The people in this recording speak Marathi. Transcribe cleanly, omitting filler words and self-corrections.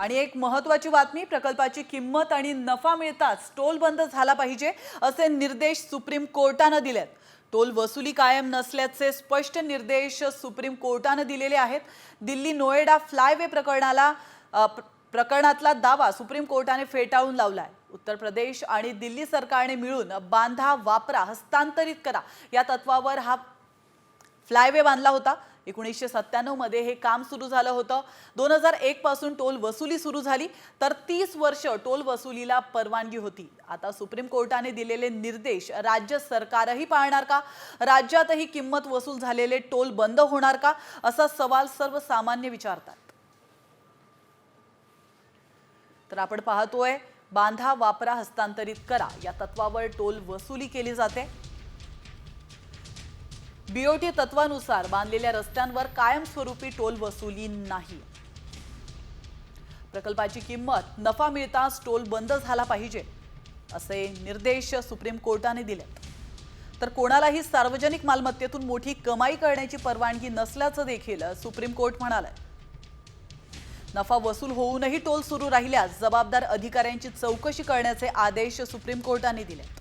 आणि एक महत्त्वाची बातमी, प्रकल्पाची किंमत आणि नफा मिळताच टोल बंद झाला पाहिजे असे निर्देश सुप्रीम कोर्टाने दिलेत। टोल वसुली कायम नसल्याचे स्पष्ट निर्देश सुप्रीम कोर्टाने दिलेले आहेत। दिल्ली नोएडा फ्लायवे प्रकरणातला दावा सुप्रीम कोर्टाने फेटाळून लावलाय। उत्तर प्रदेश आणि दिल्ली सरकारने मिळून बांधा वापरा हस्तांतरित करा या तत्वावर हा फ्लायवे बांधला होता। 1997 मध्ये हे काम सुरू झालं होतं। 2001 पासून टोल वसुली सुरू झाली, तर 30 वर्ष टोल वसुलीला परवानगी होती। आता सुप्रीम कोर्टाने दिलेले निर्देश राज्य सरकारही पाळणार का? राज्यातही किंमत वसूल झालेले टोल बंद होणार का, असा सवाल सर्वसामान्य विचारतात। तर आपण पाहतोय, बांधा वापरा हस्तांतरित करा या तत्वावर टोल वसुली केली जाते। बीओटी तत्वानुसार बांधलेल्या रस्त्यांवर कायमस्वरूपी टोल वसुली नाही। प्रकल्पाची किंमत नफा मिळताच टोल बंद झाला पाहिजे असे निर्देश सुप्रीम कोर्टाने दिलेत। तर कोणालाही सार्वजनिक मालमत्तेतून मोठी कमाई करण्याची परवानगी नसल्याचं देखील सुप्रीम कोर्ट म्हणाले। नफा वसूल होऊनही टोल सुरू राहिल्यास जबाबदार अधिकाऱ्यांची चौकशी करण्याचे आदेश सुप्रीम कोर्टाने दिलेत।